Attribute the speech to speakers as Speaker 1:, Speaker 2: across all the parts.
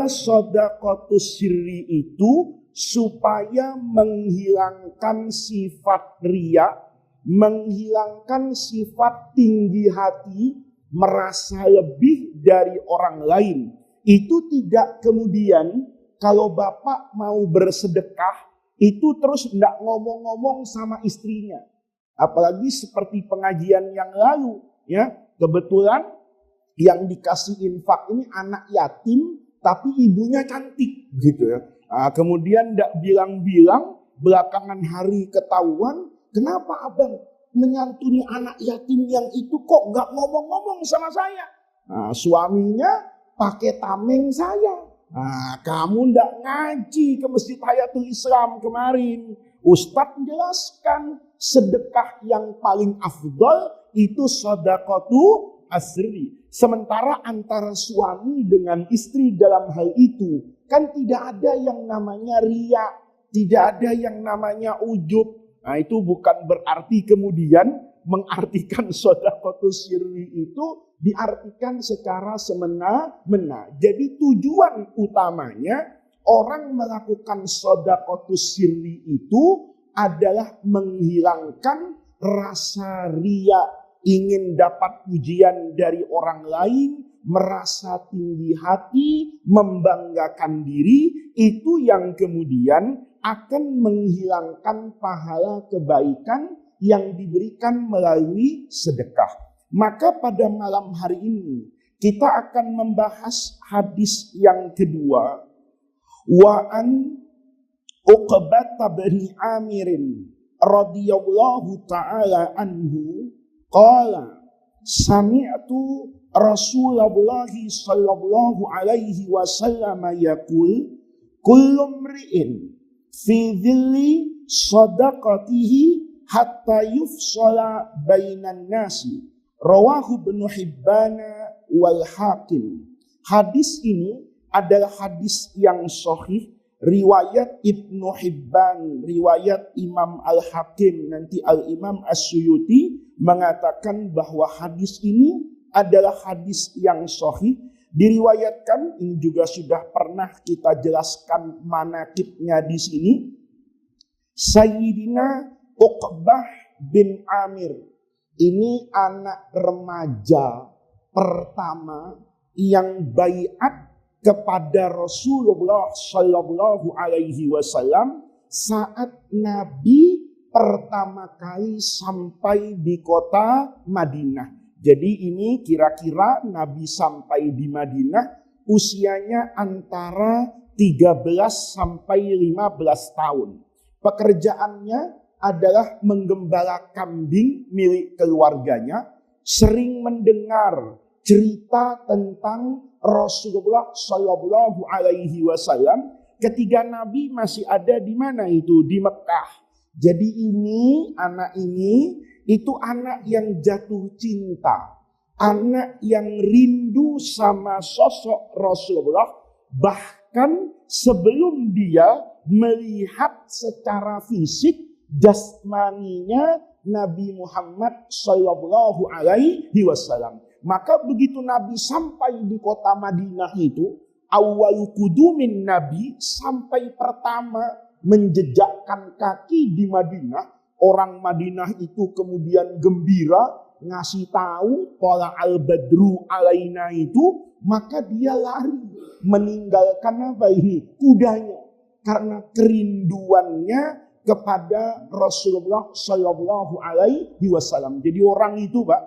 Speaker 1: Shadaqatus sirri itu supaya menghilangkan sifat riya, menghilangkan sifat tinggi hati, merasa lebih dari orang lain. Itu tidak kemudian kalau bapak mau bersedekah, itu terus tidak ngomong-ngomong sama istrinya. Apalagi seperti pengajian yang lalu, ya kebetulan yang dikasih infak ini anak yatim, tapi ibunya cantik, gitu ya. Nah, kemudian tidak bilang-bilang, belakangan hari ketahuan, kenapa abang menyantuni anak yatim yang itu kok nggak ngomong-ngomong sama saya? Nah, suaminya pakai tameng saya. Nah, kamu ndak ngaji ke Masjid Hayatul Islam kemarin. Ustadz menjelaskan sedekah yang paling afdal itu sedekatu asri. Sementara antara suami dengan istri dalam hal itu kan tidak ada yang namanya riya, tidak ada yang namanya ujub. Nah, itu bukan berarti kemudian mengartikan sedekatus sirri itu diartikan secara semena-mena. Jadi tujuan utamanya orang melakukan sedekatus sirri itu adalah menghilangkan rasa riya, ingin dapat pujian dari orang lain, merasa tinggi hati, membanggakan diri, itu yang kemudian akan menghilangkan pahala kebaikan yang diberikan melalui sedekah. Maka pada malam hari ini kita akan membahas hadis yang kedua. Wa an Uqbah bin Amir radhiyallahu taala anhu qala sami'tu Rasulullah sallallahu alaihi wasallam yaqul kullu mri'in fi dhilli sadaqatihi hatta yufsala bainan nasi. Rawahu Ibnu Hibban wal Hakim. Hadis ini adalah hadis yang sahih, riwayat Ibnu Hibban, riwayat Imam Al-Hakim, nanti Al-Imam As-Suyuti mengatakan bahwa hadis ini adalah hadis yang sahih. Diriwayatkan, ini juga sudah pernah kita jelaskan manaqibnya di sini. Sayyidina Uqbah bin Amir, ini anak remaja pertama yang baiat kepada Rasulullah Sallallahu Alaihi Wasallam saat Nabi pertama kali sampai di kota Madinah. Jadi ini kira-kira Nabi sampai di Madinah usianya antara 13 sampai 15 tahun. Pekerjaannya adalah menggembala kambing milik keluarganya, sering mendengar cerita tentang Rasulullah Shallallahu Alaihi Wasallam ketika Nabi masih ada di mana itu, di Mekah. Jadi ini anak ini itu anak yang jatuh cinta, anak yang rindu sama sosok Rasulullah, bahkan sebelum dia melihat secara fisik jasmaninya Nabi Muhammad Sallallahu Alaihi Wasallam. Maka begitu Nabi sampai di kota Madinah itu, awal kudumin Nabi, sampai pertama menjejakkan kaki di Madinah, orang Madinah itu kemudian gembira, ngasih tahu pola al-badru alaina itu, maka dia lari meninggalkan apa ini? Kudanya, karena kerinduannya kepada Rasulullah Sallallahu Alaihi Wasallam. Jadi orang itu, Pak,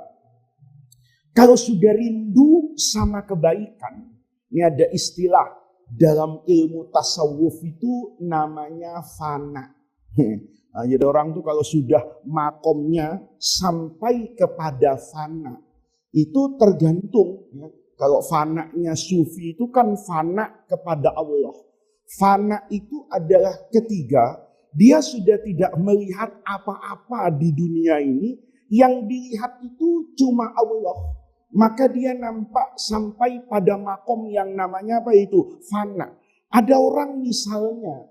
Speaker 1: kalau sudah rindu sama kebaikan, ini ada istilah dalam ilmu tasawuf itu namanya fana. Nah, jadi orang tuh kalau sudah makomnya sampai kepada fana, itu tergantung. Ya. Kalau fananya sufi itu kan fana kepada Allah. Fana itu adalah ketiga, dia sudah tidak melihat apa-apa di dunia ini, yang dilihat itu cuma Allah. Maka dia nampak sampai pada makom yang namanya apa itu? Fana. Ada orang misalnya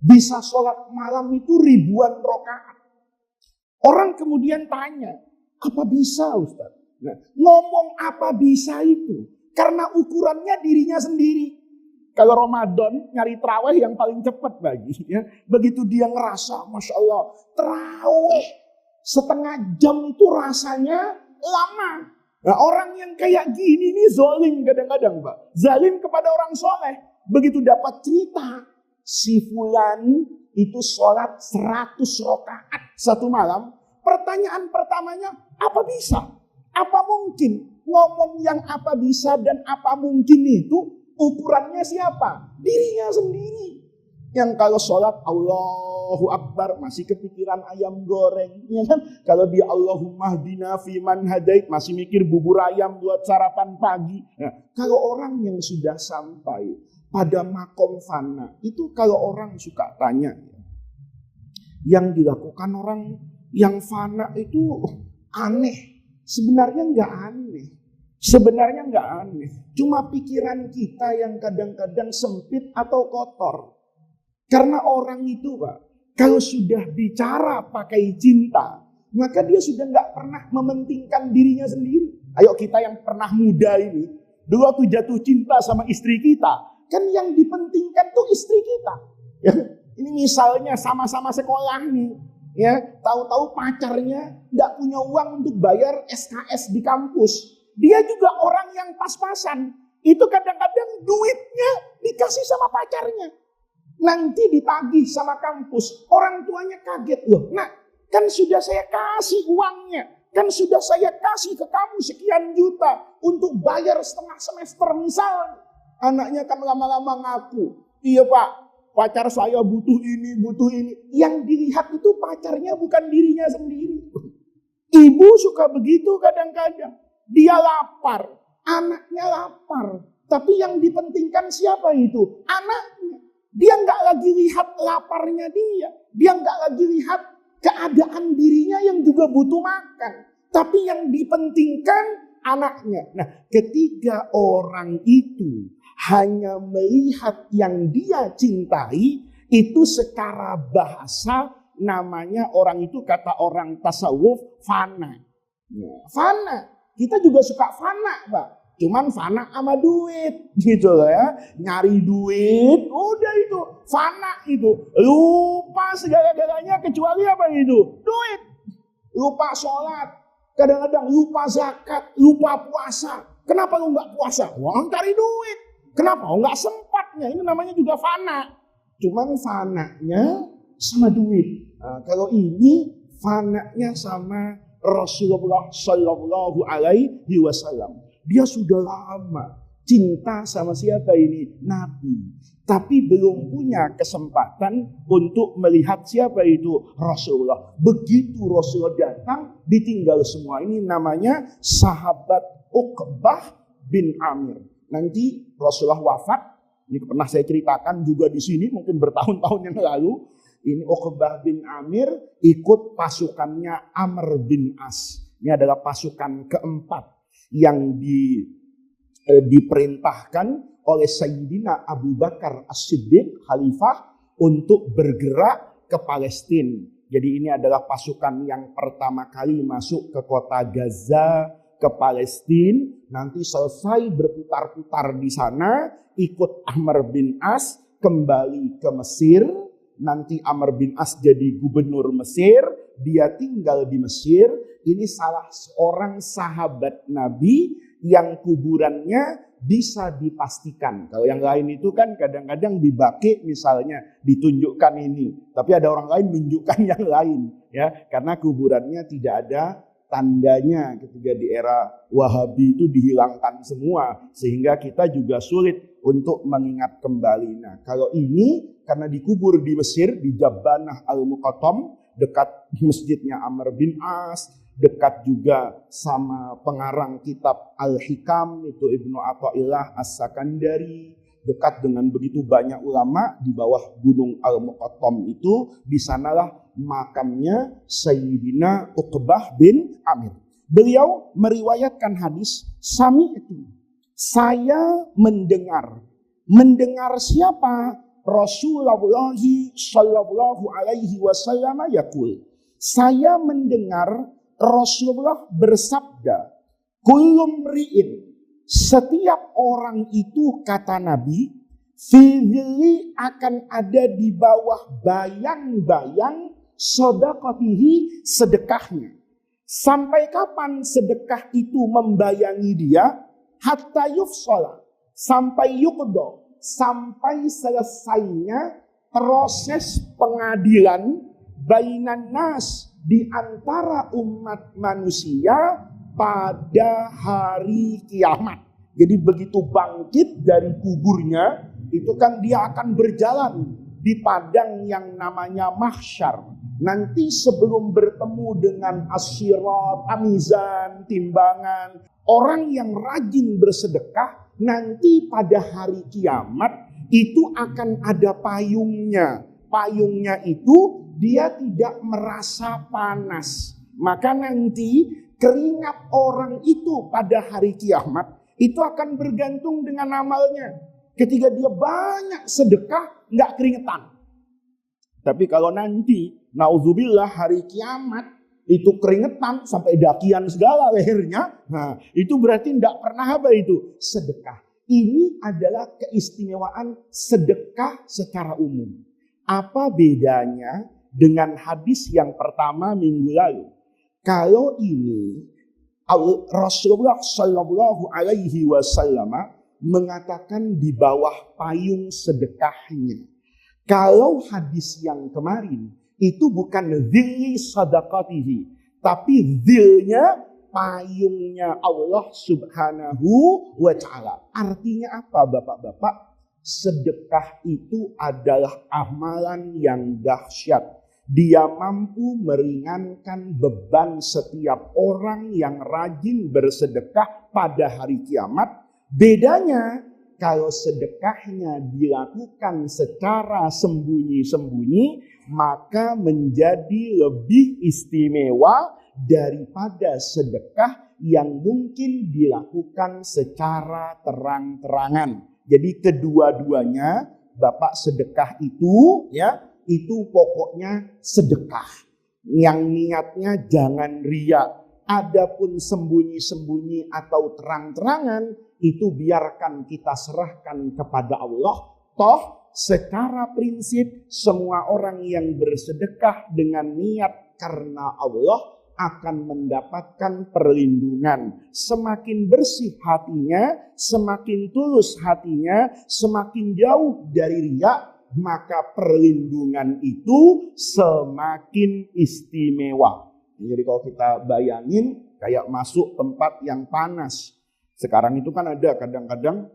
Speaker 1: bisa sholat malam itu ribuan rakaat. Orang kemudian tanya, apa bisa Ustaz? Nah, ngomong apa bisa itu? Karena ukurannya dirinya sendiri. Kalau Ramadan nyari terawih yang paling cepat bagi ya. Begitu dia ngerasa Masya Allah terawih setengah jam itu rasanya lama. Nah, orang yang kayak gini nih zolim kadang-kadang Pak. Zalim kepada orang soleh. Begitu dapat cerita si fulan itu sholat 100 rakaat satu malam. Pertanyaan pertamanya, apa bisa? Apa mungkin? Ngomong yang apa bisa dan apa mungkin itu ukurannya siapa? Dirinya sendiri. Yang kalau sholat Allahu Akbar masih kepikiran ayam goreng. Ya kan? Kalau dia Allahumma hdina fiman hadait masih mikir bubur ayam buat sarapan pagi. Nah, kalau orang yang sudah sampai pada makom fana, itu kalau orang suka tanya, yang dilakukan orang yang fana itu aneh. Sebenarnya nggak aneh. Sebenarnya nggak aneh. Cuma pikiran kita yang kadang-kadang sempit atau kotor. Karena orang itu Pak, kalau sudah bicara pakai cinta, maka dia sudah nggak pernah mementingkan dirinya sendiri. Ayo kita yang pernah muda ini, dulu waktu jatuh cinta sama istri kita, kan yang dipentingkan tuh istri kita. Ya, ini misalnya sama-sama sekolah nih, ya tahu-tahu pacarnya nggak punya uang untuk bayar SKS di kampus. Dia juga orang yang pas-pasan. Itu kadang-kadang duitnya dikasih sama pacarnya. Nanti ditagih sama kampus. Orang tuanya kaget loh. Nah, kan sudah saya kasih uangnya. Kan sudah saya kasih ke kamu sekian juta untuk bayar setengah semester misalnya. Anaknya kan lama-lama ngaku. Iya Pak, pacar saya butuh ini, butuh ini. Yang dilihat itu pacarnya bukan dirinya sendiri. Ibu suka begitu kadang-kadang. Dia lapar, anaknya lapar. Tapi yang dipentingkan siapa itu? Anaknya. Dia nggak lagi lihat laparnya dia. Dia nggak lagi lihat keadaan dirinya yang juga butuh makan. Tapi yang dipentingkan anaknya. Nah, ketiga orang itu hanya melihat yang dia cintai, itu secara bahasa namanya orang itu kata orang tasawuf fana. Fana. Kita juga suka fana, Pak. Cuman fana sama duit, gitu loh ya. Nyari duit, udah itu. Fana itu. Lupa segala-galanya kecuali apa itu? Duit. Lupa sholat. Kadang-kadang lupa zakat, lupa puasa. Kenapa lu gak puasa? Wah, cari duit. Kenapa? Oh, gak sempatnya. Ini namanya juga fana. Cuman fananya sama duit. Nah, kalau ini fananya sama Rasulullah Shallallahu Alaihi Wasallam. Dia sudah lama cinta sama siapa ini? Nabi. Tapi belum punya kesempatan untuk melihat siapa itu Rasulullah. Begitu Rasulullah datang, ditinggal semua. Ini namanya sahabat Uqbah bin Amir. Nanti Rasulullah wafat. Ini pernah saya ceritakan juga di sini, mungkin bertahun-tahun yang lalu. Ini Uqbah bin Amir ikut pasukannya Amr bin As. Ini adalah pasukan keempat yang diperintahkan oleh Sayyidina Abu Bakar As-Siddiq, khalifah, untuk bergerak ke Palestina. Jadi ini adalah pasukan yang pertama kali masuk ke kota Gaza, ke Palestina. Nanti selesai berputar-putar di sana, ikut Amr bin As kembali ke Mesir. Nanti Amr bin As jadi gubernur Mesir, dia tinggal di Mesir. Ini salah seorang sahabat Nabi yang kuburannya bisa dipastikan. Kalau yang lain itu kan kadang-kadang dibaki misalnya, ditunjukkan ini. Tapi ada orang lain menunjukkan yang lain. Ya, karena kuburannya tidak ada tandanya. Ketika di era Wahabi itu dihilangkan semua. Sehingga kita juga sulit untuk mengingat kembali. Nah, kalau ini karena dikubur di Mesir, di Jabbanah Al-Muqattam, dekat masjidnya Amr bin As, dekat juga sama pengarang kitab Al-Hikam, itu Ibnu Athaillah As-Sakandari, dekat dengan begitu banyak ulama di bawah gunung Al-Muqattam itu, di sanalah makamnya Sayyidina Uqbah bin Amir. Beliau meriwayatkan hadis, sami itu, saya mendengar. Mendengar siapa? Rasulullah Shallallahu Alaihi Wasallam yaqul. Saya mendengar Rasulullah bersabda, kullu mri'in, setiap orang itu kata Nabi, fidli akan ada di bawah bayang-bayang sodakotihi, sedekahnya. Sampai kapan sedekah itu membayangi dia? Hatta yufsola, sampai yukdo, sampai selesainya proses pengadilan bainan nas, di antara umat manusia pada hari kiamat. Jadi begitu bangkit dari kuburnya, itu kan dia akan berjalan di padang yang namanya mahsyar. Nanti sebelum bertemu dengan asyirat, amizan, timbangan, orang yang rajin bersedekah, nanti pada hari kiamat itu akan ada payungnya. Payungnya itu dia tidak merasa panas. Maka nanti keringat orang itu pada hari kiamat itu akan bergantung dengan amalnya. Ketika dia banyak sedekah, nggak keringetan. Tapi kalau nanti, naudzubillah, hari kiamat itu keringetan sampai dakian segala lehernya, nah itu berarti tidak pernah apa itu? Sedekah. Ini adalah keistimewaan sedekah secara umum. Apa bedanya dengan hadis yang pertama minggu lalu? Kalau ini Rasulullah Shallallahu Alaihi Wasallam mengatakan di bawah payung sedekahnya. Kalau hadis yang kemarin itu bukan dzilli sadaqatihi, tapi dzilnya payungnya Allah Subhanahu wa Ta'ala. Artinya apa, Bapak-bapak? Sedekah itu adalah amalan yang dahsyat. Dia mampu meringankan beban setiap orang yang rajin bersedekah pada hari kiamat. Bedanya, kalau sedekahnya dilakukan secara sembunyi-sembunyi, maka menjadi lebih istimewa daripada sedekah yang mungkin dilakukan secara terang-terangan. Jadi kedua-duanya, Bapak, sedekah itu ya, itu pokoknya sedekah. Yang niatnya jangan riya. Adapun sembunyi-sembunyi atau terang-terangan, itu biarkan kita serahkan kepada Allah. Toh secara prinsip semua orang yang bersedekah dengan niat karena Allah akan mendapatkan perlindungan. Semakin bersih hatinya, semakin tulus hatinya, semakin jauh dari riya, maka perlindungan itu semakin istimewa. Jadi kalau kita bayangin kayak masuk tempat yang panas. Sekarang itu kan ada kadang-kadang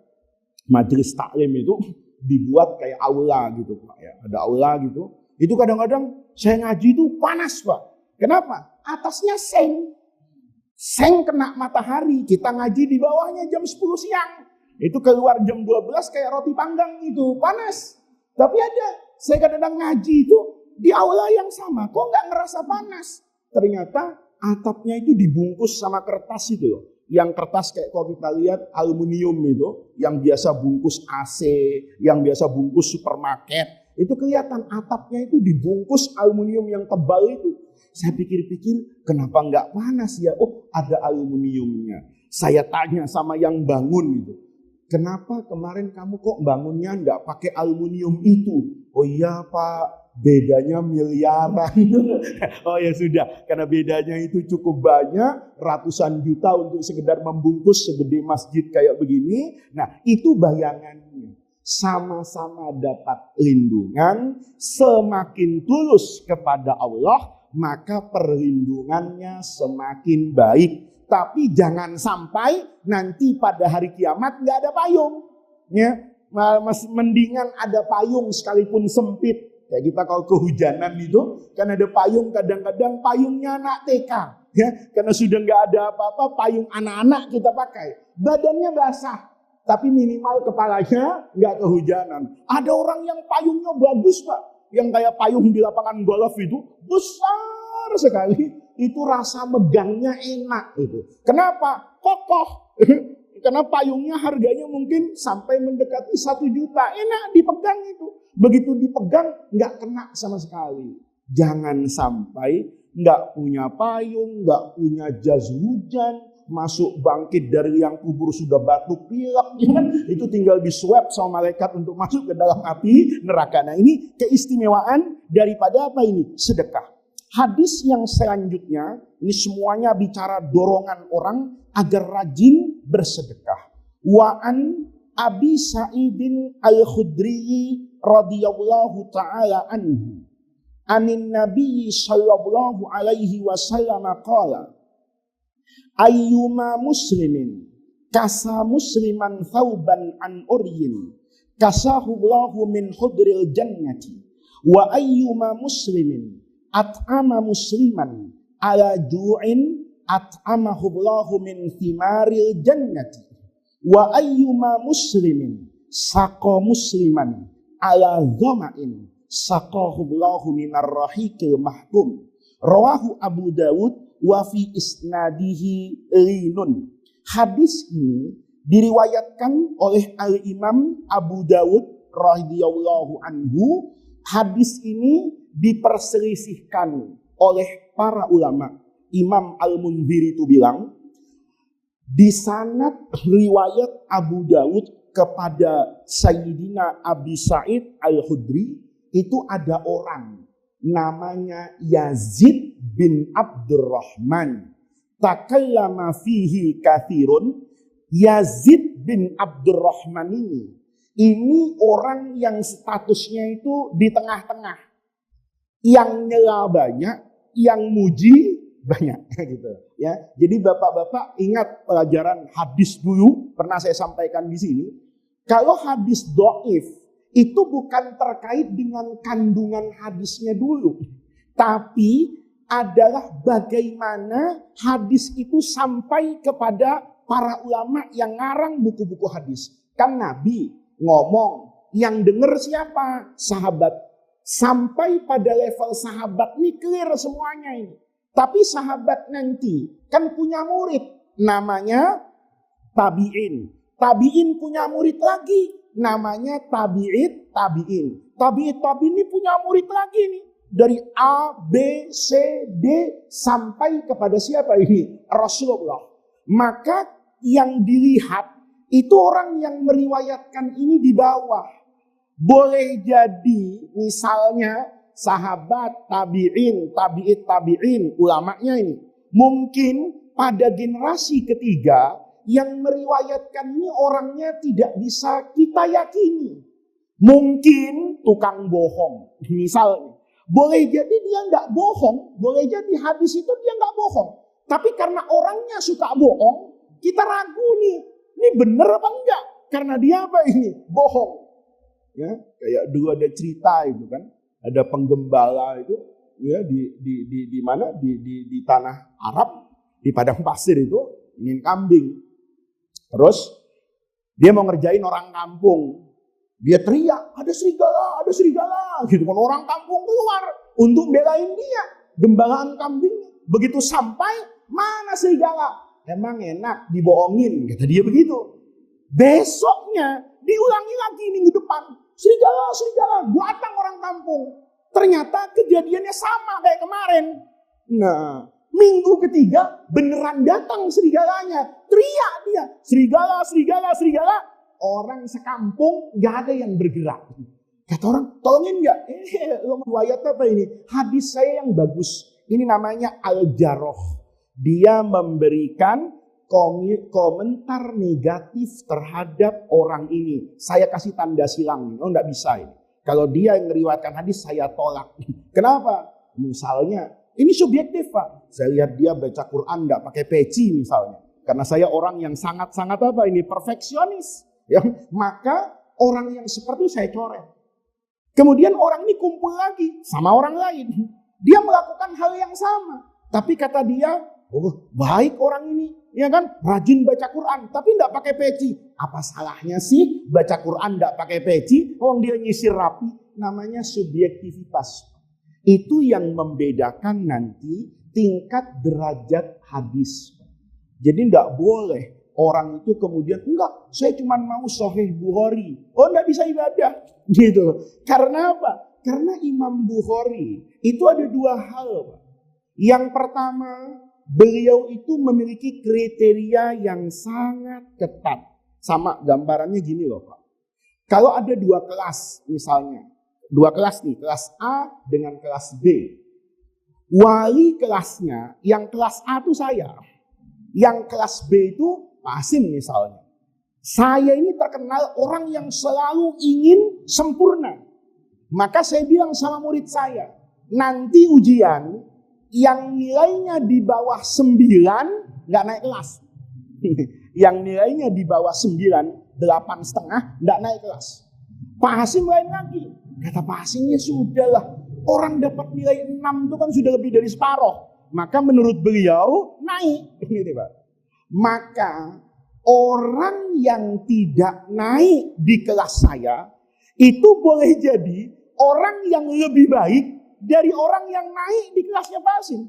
Speaker 1: majelis taklim itu dibuat kayak aula gitu Pak ya. Ada aula gitu. Itu kadang-kadang saya ngaji itu panas Pak. Kenapa? Atasnya seng. Seng kena matahari. Kita ngaji di bawahnya jam 10 siang. Itu keluar jam 12 kayak roti panggang itu. Panas. Tapi ada. Saya kadang-kadang ngaji itu di aula yang sama. Kok nggak ngerasa panas? Ternyata atapnya itu dibungkus sama kertas itu loh. Yang kertas kayak kalau kita lihat aluminium itu. Yang biasa bungkus AC. Yang biasa bungkus supermarket. Itu kelihatan atapnya itu dibungkus aluminium yang tebal itu. Saya pikir-pikir kenapa nggak panas ya? Oh ada aluminiumnya. Saya tanya sama yang bangun itu. Kenapa kemarin kamu kok bangunnya nggak pakai aluminium itu? Oh iya Pak, bedanya miliaran. Oh ya sudah, karena bedanya itu cukup banyak, ratusan juta untuk sekedar membungkus segede masjid kayak begini. Nah itu bayangannya. Sama-sama dapat lindungan, semakin tulus kepada Allah, maka perlindungannya semakin baik. Tapi jangan sampai nanti pada hari kiamat nggak ada payung. Ya, mendingan ada payung sekalipun sempit. Ya kita kalau kehujanan itu kan ada payung, kadang-kadang payungnya anak TK. Ya, karena sudah nggak ada apa-apa, payung anak-anak kita pakai. Badannya basah, tapi minimal kepalanya nggak kehujanan. Ada orang yang payungnya bagus Pak, yang kayak payung di lapangan golf itu besar sekali. Itu rasa megangnya enak itu. Kenapa? Kokoh. Karena payungnya harganya mungkin sampai mendekati 1 juta. Enak dipegang itu. Begitu dipegang nggak kena sama sekali. Jangan sampai nggak punya payung, nggak punya jas hujan, masuk bangkit dari yang kubur sudah batuk pilek, ya kan? Itu tinggal diswab sama malaikat untuk masuk ke dalam api neraka. Nah, ini keistimewaan daripada apa ini? Sedekah. Hadis yang selanjutnya, ini semuanya bicara dorongan orang agar rajin bersedekah. Wa'an Abi Sa'idin Al-Khudri radhiyallahu ta'ala anhu. Anin Nabi sallallahu alaihi wasallam qala ayyuma muslimin kasa musliman thawban an uryin kasahu Allahu min khudril jannati wa ayyuma muslimin at'ama musliman ala ju'in at'amahu Allahu min thimaril jannati wa ayyuma muslimin saqa musliman ala dhama'in saqahu Allahu minar rahiqil mahkum. Rawahu Abu Dawud wa fi isnadihi linun. Hadis ini diriwayatkan oleh Al-Imam Abu Dawud radhiyallahu anhu. Hadis ini diperselisihkan oleh para ulama. Imam Al-Mundhir itu bilang di sanad riwayat Abu Dawud kepada Sayyidina Abi Sa'id Al-Khudri itu ada orang namanya Yazid bin Abdurrahman. Takallama fihi kathirun. Yazid bin Abdurrahman ini orang yang statusnya itu di tengah-tengah. Yang nyela banyak, yang muji banyak gitu ya. Jadi bapak-bapak ingat pelajaran hadis dulu pernah saya sampaikan di sini. Kalau hadis dhaif itu bukan terkait dengan kandungan hadisnya dulu, tapi adalah bagaimana hadis itu sampai kepada para ulama yang ngarang buku-buku hadis. Kan Nabi ngomong, yang dengar siapa? Sahabat. Sampai pada level sahabat ini clear semuanya ini. Tapi sahabat nanti kan punya murid namanya tabi'in. Tabi'in punya murid lagi namanya tabi'in. Tabi'in ini punya murid lagi nih. Dari A, B, C, D sampai kepada siapa ini? Rasulullah. Maka yang dilihat itu orang yang meriwayatkan ini di bawah. Boleh jadi misalnya sahabat, tabi'in, ulamanya ini. Mungkin pada generasi ketiga yang meriwayatkan ini orangnya tidak bisa kita yakini. Mungkin tukang bohong misalnya. Boleh jadi dia nggak bohong, boleh jadi hadis itu dia nggak bohong. Tapi karena orangnya suka bohong, kita ragu nih, ini bener apa enggak? Karena dia apa ini? Bohong. Ya, kayak dulu ada cerita itu kan, ada penggembala itu, ya di mana di tanah Arab, di padang pasir itu ingin kambing. Terus dia mau ngerjain orang kampung. Dia teriak, ada serigala, gitu kan. Orang kampung keluar untuk belain dia, gembalaan kambing. Begitu sampai, mana serigala? Emang enak dibohongin, kata dia begitu. Besoknya diulangi lagi minggu depan, serigala, buatan orang kampung. Ternyata kejadiannya sama kayak kemarin. Nah, minggu ketiga beneran datang serigalanya, teriak dia, serigala. Orang sekampung gak ada yang bergerak. Kata orang, tolongin gak? Lo riwayat apa ini? Hadis saya yang bagus. Ini namanya Al-Jarrah. Dia memberikan komentar negatif terhadap orang ini. Saya kasih tanda silang. Oh gak bisa ini. Kalau dia yang meriwayatkan hadis, saya tolak. Kenapa? Misalnya, ini subjektif Pak. Saya lihat dia baca Quran gak pakai peci misalnya. Karena saya orang yang sangat-sangat apa ini? Perfeksionis. Ya, maka orang yang seperti itu saya coret. Kemudian orang ini kumpul lagi sama orang lain. Dia melakukan hal yang sama. Tapi kata dia, oh baik orang ini. Ya kan, rajin baca Quran. Tapi tidak pakai peci. Apa salahnya sih baca Quran tidak pakai peci? Oh dia nyisir rapi. Namanya subjektivitas. Itu yang membedakan nanti tingkat derajat hadis. Jadi tidak boleh orang itu kemudian, enggak, saya cuma mau Sahih Bukhari. Oh, enggak bisa ibadah. Gitu. Karena apa? Karena Imam Bukhari itu ada dua hal. Pak. Yang pertama, beliau itu memiliki kriteria yang sangat ketat. Sama gambarannya gini loh Pak. Kalau ada dua kelas misalnya, dua kelas nih, kelas A dengan kelas B. Wali kelasnya, yang kelas A itu saya, yang kelas B itu Pak Hasim misalnya. Saya ini terkenal orang yang selalu ingin sempurna. Maka saya bilang sama murid saya, nanti ujian yang nilainya di bawah 9 nggak naik kelas. Yang nilainya di bawah 9, 8,5 nggak naik kelas. Pak Hasim lain lagi. Kata Pak Hasim, ya sudahlah. Orang dapat nilai 6 itu kan sudah lebih dari separuh. Maka menurut beliau naik. Gitu, Pak. Maka orang yang tidak naik di kelas saya itu boleh jadi orang yang lebih baik dari orang yang naik di kelasnya Pak Hasim.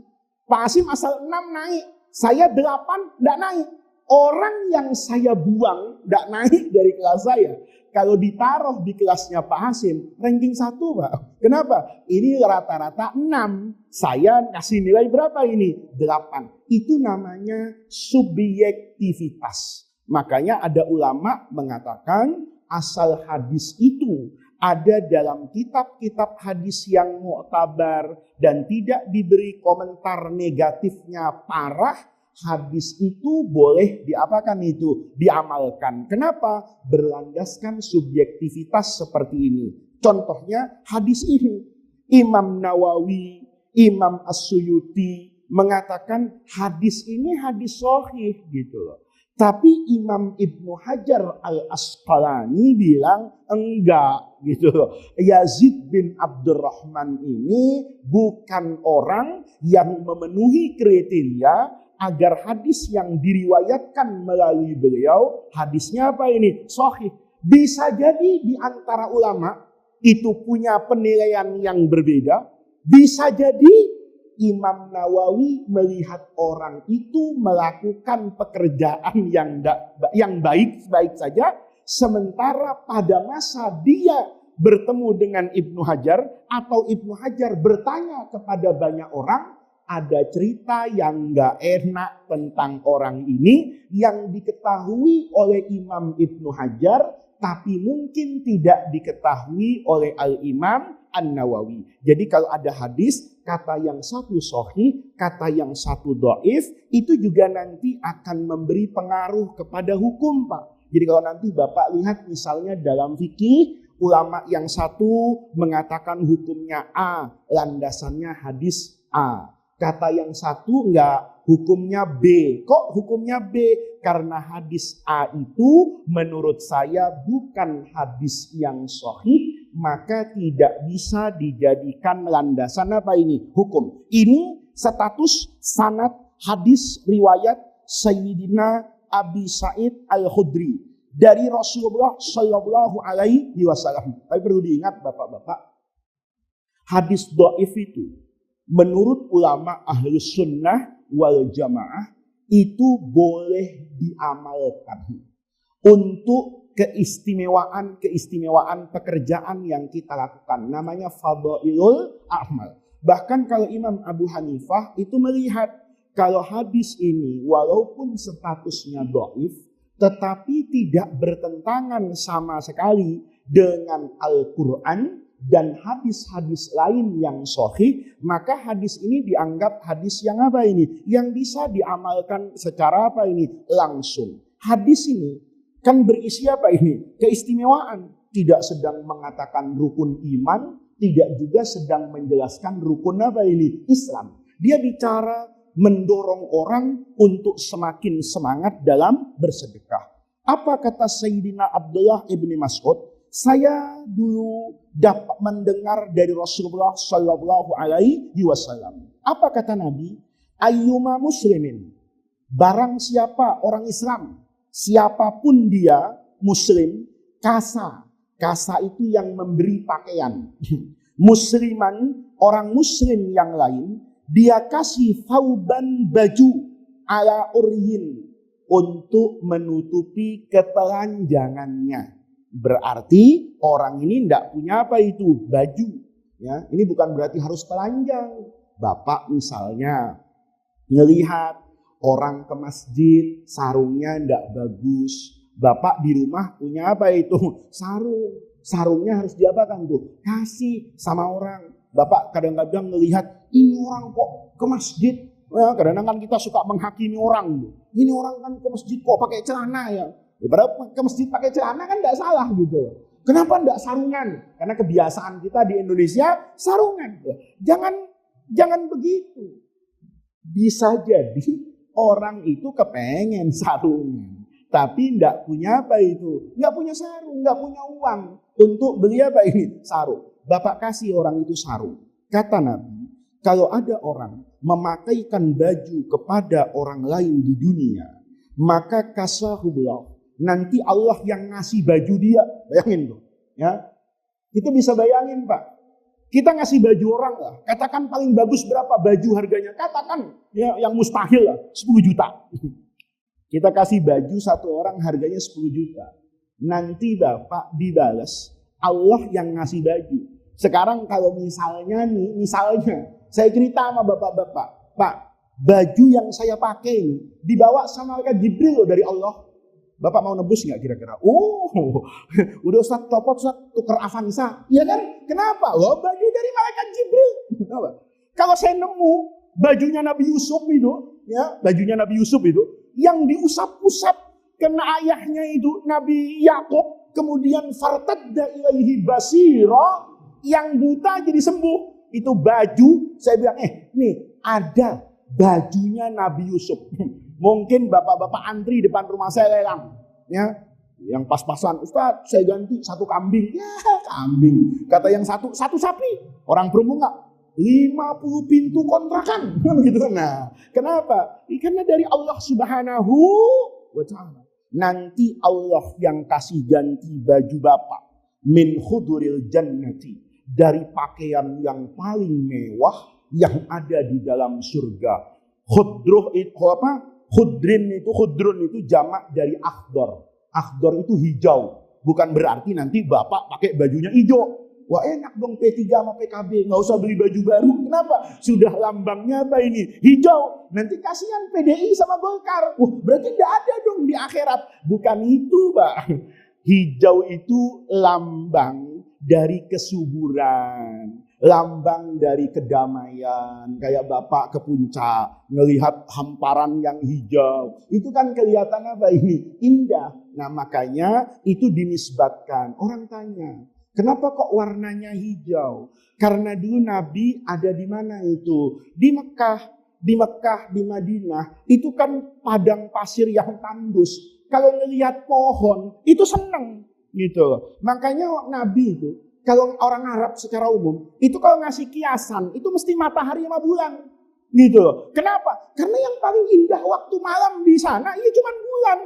Speaker 1: Pak Hasim asal 6 naik, saya 8 tidak naik. Orang yang saya buang tidak naik dari kelas saya. Kalau ditaruh di kelasnya Pak Hasim, ranking 1 Pak. Kenapa? Ini rata-rata 6. Saya kasih nilai berapa ini? 8. Itu namanya subjektivitas. Makanya ada ulama mengatakan asal hadis itu ada dalam kitab-kitab hadis yang mu'tabar dan tidak diberi komentar negatifnya parah, hadis itu boleh diapakan itu? Diamalkan. Kenapa? Berlandaskan subjektivitas seperti ini. Contohnya hadis ini. Imam Nawawi, Imam As-Suyuti mengatakan hadis ini hadis sahih gitu loh. Tapi Imam Ibnu Hajar Al-Asqalani bilang enggak gitu loh. Yazid bin Abdurrahman ini bukan orang yang memenuhi kriteria agar hadis yang diriwayatkan melalui beliau, hadisnya apa ini? Sahih. Bisa jadi di antara ulama itu punya penilaian yang berbeda. Bisa jadi Imam Nawawi melihat orang itu melakukan pekerjaan yang baik-baik saja, sementara pada masa dia bertemu dengan Ibnu Hajar atau Ibnu Hajar bertanya kepada banyak orang, ada cerita yang nggak enak tentang orang ini yang diketahui oleh Imam Ibnu Hajar, tapi mungkin tidak diketahui oleh Al-Imam An-Nawawi. Jadi kalau ada hadis, kata yang satu sahih, kata yang satu dhaif, itu juga nanti akan memberi pengaruh kepada hukum Pak. Jadi kalau nanti Bapak lihat misalnya dalam fikih, ulama yang satu mengatakan hukumnya A, landasannya hadis A. Kata yang satu enggak, hukumnya B. Kok hukumnya B? Karena hadis A itu menurut saya bukan hadis yang sahih, maka tidak bisa dijadikan landasan apa ini? Hukum. Ini status sanad hadis riwayat Sayyidina Abi Sa'id Al-Khudri dari Rasulullah Shallallahu Alaihi Wasallam. Tapi perlu diingat Bapak-bapak, hadis dhaif itu menurut ulama Ahlus Sunnah wal Jamaah itu boleh diamalkan untuk keistimewaan pekerjaan yang kita lakukan. Namanya fadailul a'mal. Bahkan kalau Imam Abu Hanifah itu melihat kalau hadis ini walaupun statusnya dhaif, tetapi tidak bertentangan sama sekali dengan Al-Quran dan hadis-hadis lain yang sahih, maka hadis ini dianggap hadis yang apa ini? Yang bisa diamalkan secara apa ini? Langsung. Hadis ini kan berisi apa ini? Keistimewaan. Tidak sedang mengatakan rukun iman, tidak juga sedang menjelaskan rukun apa ini? Islam. Dia bicara mendorong orang untuk semakin semangat dalam bersedekah. Apa kata Sayyidina Abdullah ibni Mas'ud? Saya dulu dapat mendengar dari Rasulullah Shallallahu Alaihi Wasallam. Apa kata Nabi? Ayyuma muslimin. Barang siapa orang Islam, siapapun dia Muslim, kasa. Kasa itu yang memberi pakaian. Musliman, orang Muslim yang lain, dia kasih fauban baju ala uryin untuk menutupi ketelanjangannya. Berarti orang ini tidak punya apa itu? Baju. Ya, ini bukan berarti harus telanjang. Bapak misalnya Ngelihat orang ke masjid, sarungnya ndak bagus. Bapak di rumah punya apa itu? Sarung. Sarungnya harus diapakan tuh? Kasih sama orang. Bapak kadang-kadang ngelihat, ini orang kok ke masjid. Ya, kadang-kadang kan kita suka menghakimi orang. Ini orang kan ke masjid kok pakai celana ya. Padahal ke masjid pakai celana kan ndak salah gitu. Kenapa ndak sarungan? Karena kebiasaan kita di Indonesia sarungan. Jangan begitu. Bisa jadi orang itu kepengen sarungan, tapi ndak punya apa itu, nggak punya sarung, nggak punya uang untuk beli apa ini sarung. Bapak kasih orang itu sarung. Kata Nabi, kalau ada orang memakaikan baju kepada orang lain di dunia, maka kasahullah, nanti Allah yang ngasih baju dia. Bayangin tuh, ya. Itu bisa bayangin Pak. Kita ngasih baju orang lah, katakan paling bagus berapa baju harganya, katakan ya yang mustahil lah 10 juta. Kita kasih baju satu orang harganya 10 juta. Nanti Bapak dibalas Allah yang ngasih baju. Sekarang kalau misalnya saya cerita sama Bapak-bapak, Pak, baju yang saya pakai ini dibawa sama malaikat Jibril loh dari Allah. Bapak mau nebus nggak kira-kira? Udah Ustaz copot, Ustaz tuker Avanza. Iya kan? Kenapa? Loh, baju dari malaikat Jibril. Kenapa? Kalau saya nemu bajunya Nabi Yusuf itu, ya, bajunya Nabi Yusuf itu, yang diusap-usap kena ayahnya itu Nabi Yakub, kemudian fartadda ilaihi basira, yang buta jadi sembuh. Itu baju, saya bilang, nih ada bajunya Nabi Yusuf. Mungkin bapak-bapak antri depan rumah saya lelang, ya, yang pas-pasan, Ustaz, saya ganti 1 kambing, ya kambing. Kata yang satu sapi, orang promo nggak, 50 pintu kontrakan, gitu. Nah, kenapa? Karena dari Allah Subhanahu wa Ta'ala. Nanti Allah yang kasih ganti baju bapak min khuduril jannati, dari pakaian yang paling mewah yang ada di dalam surga. Khudruh itu apa? Khudrun itu jamak dari akhdar. Akhdar itu hijau. Bukan berarti nanti bapak pakai bajunya hijau. Wah enak dong P3 sama PKB. Nggak usah beli baju baru. Kenapa? Sudah lambangnya apa ini? Hijau. Nanti kasihan PDI sama Golkar. Berarti tidak ada dong di akhirat. Bukan itu Pak. Hijau itu lambang dari kesuburan. Lambang dari kedamaian. Kayak bapak ke puncak, ngelihat hamparan yang hijau, itu kan kelihatan apa ini? Indah. Nah makanya itu dinisbatkan. Orang tanya, kenapa kok warnanya hijau? Karena dulu Nabi ada di mana itu? Di Mekah, di Madinah, itu kan padang pasir yang tandus. Kalau ngelihat pohon, itu seneng gitu. Makanya Nabi itu, kalau orang Arab secara umum, itu kalau ngasih kiasan, itu mesti matahari sama bulan. Gitu. Kenapa? Karena yang paling indah waktu malam di sana, ya cuma bulan.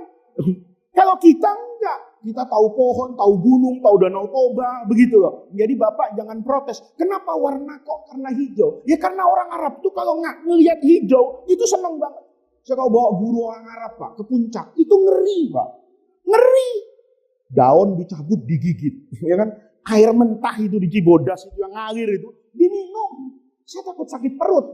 Speaker 1: Kalau kita enggak. Kita tahu pohon, tahu gunung, tahu danau Toba, begitu loh. Jadi Bapak jangan protes. Kenapa warna kok karena hijau? Ya karena orang Arab tuh kalau nggak ngelihat hijau, itu seneng banget. Saya kalau bawa guru orang Arab Pak, ke puncak, itu ngeri Pak. Ngeri. Daun dicabut, digigit. Ya kan? Air mentah itu di Cibodas itu yang ngalir itu diminum. Saya takut sakit perut.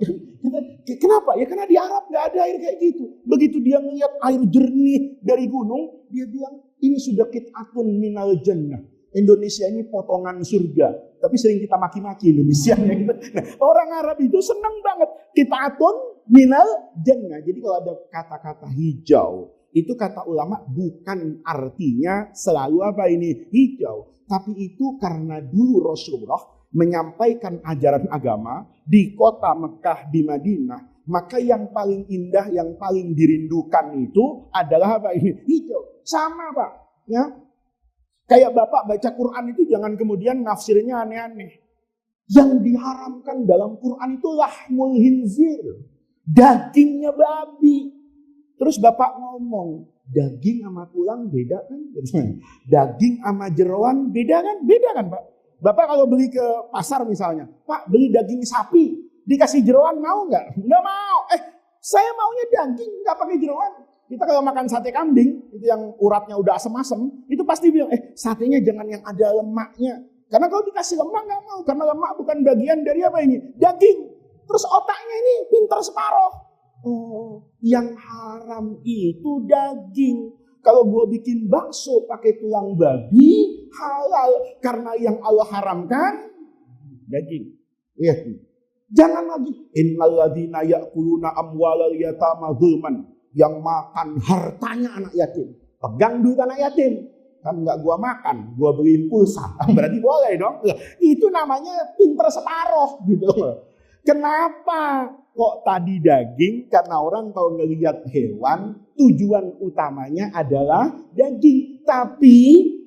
Speaker 1: Kenapa? Ya karena di Arab nggak ada air kayak gitu. Begitu dia ngeliat air jernih dari gunung, dia bilang ini sudah qit'atun minal jannah. Indonesia ini potongan surga. Tapi sering kita maki-maki Indonesia. Nah, orang Arab itu senang banget. Qit'atun minal jannah. Jadi kalau ada kata-kata hijau, itu kata ulama bukan artinya selalu apa ini hijau. Tapi itu karena dulu Rasulullah menyampaikan ajaran agama di kota Mekah, di Madinah. Maka yang paling indah, yang paling dirindukan itu adalah apa ini? Hijau. Sama Pak. Ya. Kayak Bapak baca Quran itu jangan kemudian nafsirnya aneh-aneh. Yang diharamkan dalam Quran itu lahmul hinzir. Dagingnya babi. Terus Bapak ngomong, daging sama tulang beda kan? Daging sama jeroan beda kan? Beda kan Pak? Bapak kalau beli ke pasar misalnya, Pak beli daging sapi, dikasih jeroan mau nggak? Nggak mau. Saya maunya daging, nggak pakai jeroan. Kita kalau makan sate kambing, itu yang uratnya udah asem-asem, itu pasti bilang, satenya jangan yang ada lemaknya. Karena kalau dikasih lemak nggak mau, karena lemak bukan bagian dari apa ini? Daging. Terus otaknya ini pintar separoh. Oh, yang haram itu daging. Kalau gue bikin bakso pakai tulang babi, halal. Karena yang Allah haramkan, daging. Lihat. Jangan lagi. Innal ladzina ya'kuluna amwalal yatama dzulman. Yang makan hartanya anak yatim. Pegang duit anak yatim. Kan nggak gua makan, gua beliin pulsa. Berarti boleh dong. Itu namanya pinter separuh gitu. Kenapa kok tadi daging? Karena orang kalau ngelihat hewan, tujuan utamanya adalah daging. Tapi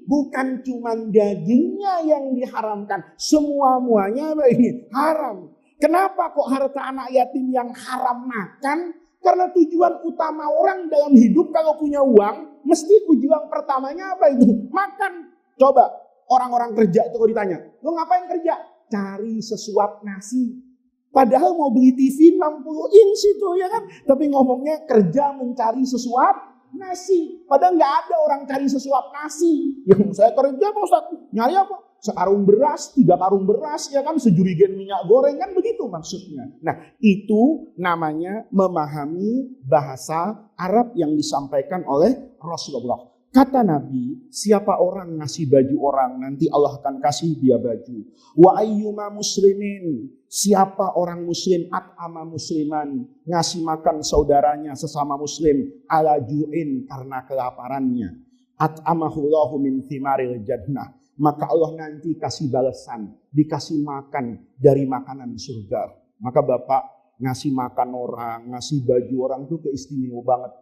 Speaker 1: bukan cuma dagingnya yang diharamkan. Semua-muanya ini haram. Kenapa kok harta anak yatim yang haram makan? Karena tujuan utama orang dalam hidup kalau punya uang, mesti tujuan pertamanya apa itu? Makan. Coba orang-orang kerja itu kalau ditanya, lo ngapain kerja? Cari sesuap nasi. Padahal mau beli TV 60 inch itu ya kan. Tapi ngomongnya kerja mencari sesuap nasi. Padahal nggak ada orang cari sesuap nasi. Yang saya kerja Pak Ustaz, nyari apa? Sekarung beras, 3 karung beras, ya kan, sejurigen minyak goreng, kan begitu maksudnya. Nah, itu namanya memahami bahasa Arab yang disampaikan oleh Rasulullah. Kata Nabi, siapa orang ngasih baju orang, nanti Allah akan kasih dia baju. Wa ayyuma muslimin, siapa orang muslim at'ama musliman, ngasih makan saudaranya sesama muslim, ala ju'in, karena kelaparannya. At'amahullahu min thimaril jannah. Maka Allah nanti kasih balasan, dikasih makan dari makanan surga. Maka Bapak ngasih makan orang, ngasih baju orang itu keistimewa banget.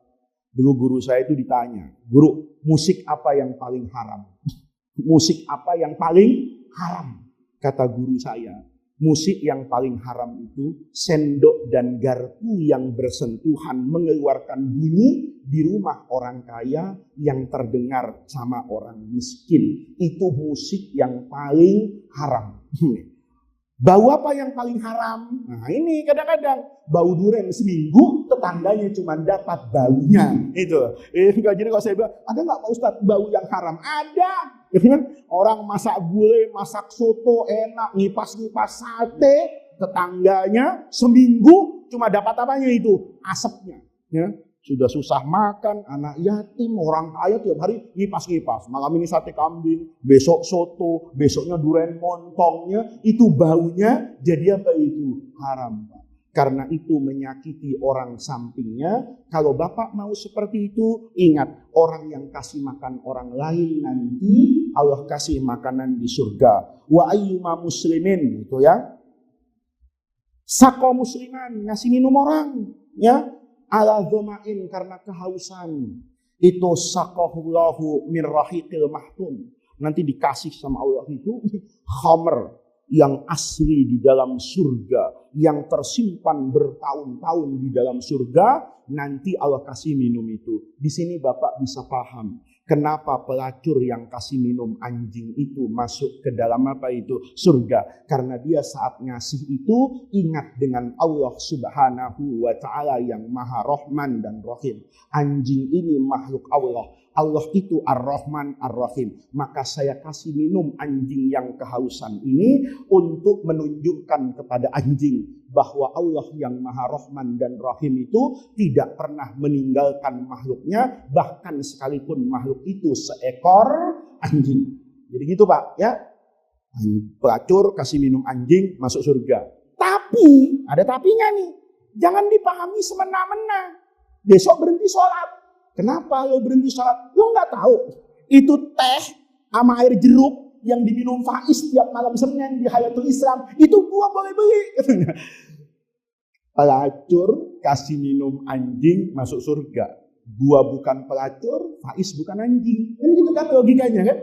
Speaker 1: Dulu guru saya itu ditanya, guru, musik apa yang paling haram? Musik apa yang paling haram? Kata guru saya, musik yang paling haram itu sendok dan garpu yang bersentuhan mengeluarkan bunyi di rumah orang kaya yang terdengar sama orang miskin. Itu musik yang paling haram. Bau apa yang paling haram? Nah ini kadang-kadang bau durian seminggu tetangganya cuma dapat baunya. Itu. Jadi kalau saya bilang, ada nggak Pak Ustadz bau yang haram? Ada. Orang masak gulai, masak soto enak, ngipas-ngipas sate, tetangganya seminggu cuma dapat apanya itu? Asapnya. Ya. Sudah susah makan, anak yatim, orang kaya tiap hari ngipas-ngipas. Malam ini sate kambing, besok soto, besoknya durian montongnya, itu baunya jadi apa itu? Haram, Pak. Karena itu menyakiti orang sampingnya. Kalau Bapak mau seperti itu, ingat, orang yang kasih makan orang lain nanti Allah kasih makanan di surga. Wa ayyuma muslimin, itu ya. Sako musliman, ngasih minum orang, ya. Ala dhoma'in, karena kehausan. Itu saqahullahu min rahiqil mahtum. Nanti dikasih sama Allah itu khamr yang asli di dalam surga, yang tersimpan bertahun-tahun di dalam surga, nanti Allah kasih minum itu. Di sini Bapak bisa paham kenapa pelacur yang kasih minum anjing itu masuk ke dalam apa itu? Surga. Karena dia saat ngasih itu ingat dengan Allah Subhanahu wa ta'ala yang Maha Rahman dan Rahim. Anjing ini makhluk Allah. Allah itu Ar-Rahman Ar-Rahim. Maka saya kasih minum anjing yang kehausan ini untuk menunjukkan kepada anjing bahwa Allah yang Maha Rahman dan Rahim itu tidak pernah meninggalkan makhluknya, bahkan sekalipun makhluk itu seekor anjing. Jadi gitu Pak, ya. Pelacur kasih minum anjing masuk surga. Tapi ada tapinya nih. Jangan dipahami semena-mena. Besok berhenti sholat. Kenapa lo berhenti sholat? Lo nggak tahu. Itu teh sama air jeruk yang diminum Faiz tiap malam Senin di Hayatul Islam. Itu gua boleh beli. Pelacur kasih minum anjing masuk surga. Gua bukan pelacur, Faiz bukan anjing. Kan gitu kan logikanya kan.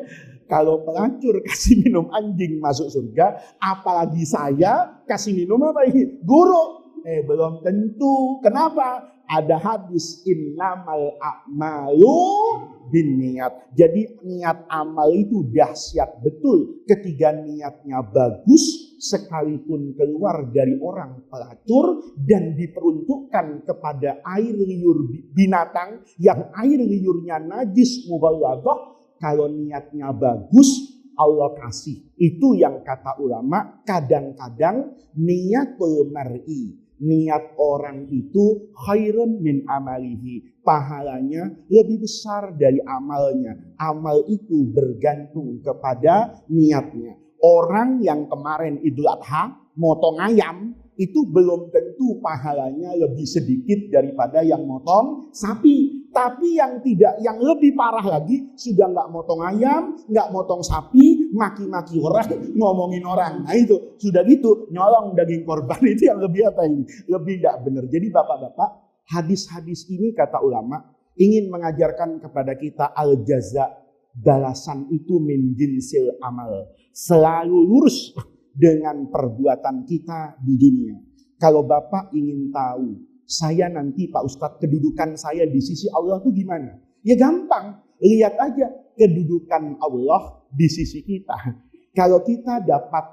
Speaker 1: Kalau pelacur kasih minum anjing masuk surga, apalagi saya kasih minum apa ini? Guru. Belum tentu. Kenapa? Ada hadis innamal a'malu binniyat. Jadi niat amal itu dahsyat betul. Ketika niatnya bagus, sekalipun keluar dari orang pelacur dan diperuntukkan kepada air liur binatang yang air liurnya najis mughalladah, kalau niatnya bagus, Allah kasih. Itu yang kata ulama, kadang-kadang niatul mar'i niat orang itu khairun min amalihi. Pahalanya lebih besar dari amalnya. Amal itu bergantung kepada niatnya. Orang yang kemarin Idul Adha motong ayam itu belum tentu pahalanya lebih sedikit daripada yang motong sapi. Tapi yang lebih parah lagi, sudah nggak motong ayam, nggak motong sapi, maki-maki orang, ngomongin orang. Nah itu, sudah gitu, nyolong daging korban, itu yang lebih apa ini? Lebih nggak benar. Jadi bapak-bapak, hadis-hadis ini kata ulama, ingin mengajarkan kepada kita al-jaza, balasan itu min jinsil amal. Selalu lurus dengan perbuatan kita di dunia. Kalau bapak ingin tahu, saya nanti Pak Ustadz kedudukan saya di sisi Allah itu gimana? Ya gampang, lihat aja kedudukan Allah di sisi kita. Kalau kita dapat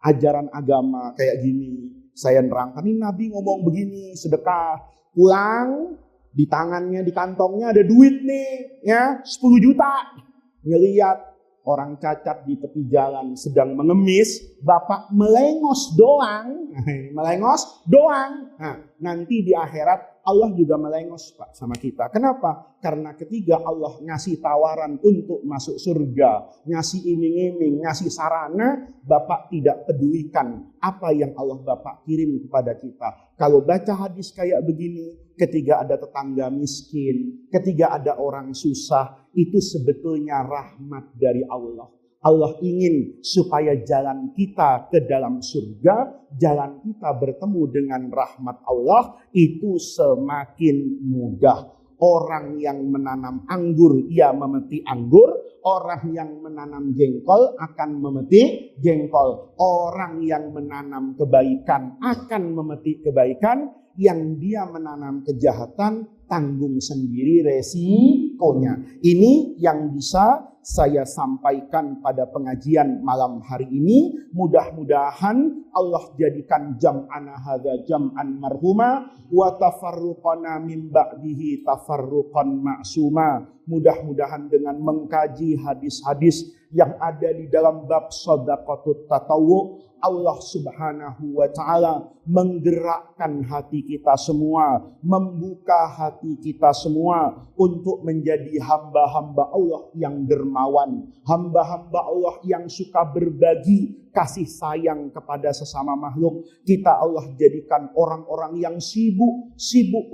Speaker 1: ajaran agama kayak gini, saya nerangkan ini Nabi ngomong begini, sedekah, pulang di tangannya, di kantongnya ada duit nih, ya 10 juta. Ngelihat orang cacat di tepi jalan sedang mengemis, bapak melengos doang. Melengos doang. Nah, nanti di akhirat Allah juga melengos Pak sama kita. Kenapa? Karena ketika Allah ngasih tawaran untuk masuk surga, ngasih iming-iming, ngasih sarana, bapak tidak pedulikan apa yang Allah bapak kirim kepada kita. Kalau baca hadis kayak begini, ketika ada tetangga miskin, ketika ada orang susah, itu sebetulnya rahmat dari Allah. Allah ingin supaya jalan kita ke dalam surga, jalan kita bertemu dengan rahmat Allah itu semakin mudah. Orang yang menanam anggur, ia memetik anggur. Orang yang menanam jengkol akan memetik jengkol. Orang yang menanam kebaikan akan memetik kebaikan. Yang dia menanam kejahatan, tanggung sendiri resikonya. Ini yang bisa saya sampaikan pada pengajian malam hari ini. Mudah-mudahan Allah jadikan jam'ana hadza jam'an marhuma wa tafarruqana min ba'dihi tafarruqan ma'suma. Mudah-mudahan dengan mengkaji hadis-hadis yang ada di dalam bab shadaqatut tatawwu, Allah Subhanahu wa taala menggerakkan hati kita semua, membuka hati kita semua untuk menjadi hamba-hamba Allah yang dermawan, hamba-hamba Allah yang suka berbagi kasih sayang kepada sesama makhluk. Kita Allah jadikan orang-orang yang sibuk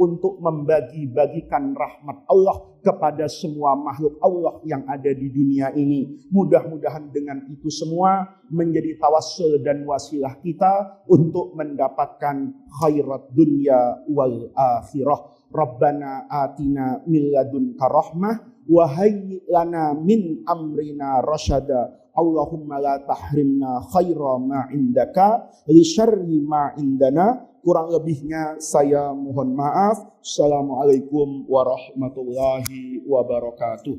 Speaker 1: untuk membagi-bagikan rahmat Allah kepada semua makhluk Allah yang ada di dunia ini. Mudah-mudahan dengan itu semua menjadi tawassul dan wasilah kita untuk mendapatkan khairat dunya wal akhirah. Rabbana atina min ladunka rahmah wa hayyi lana min amrina rasyada. Allahumma la tahrimna khaira ma indaka li syarri ma indana. Kurang lebihnya saya mohon maaf. Assalamualaikum warahmatullahi wabarakatuh.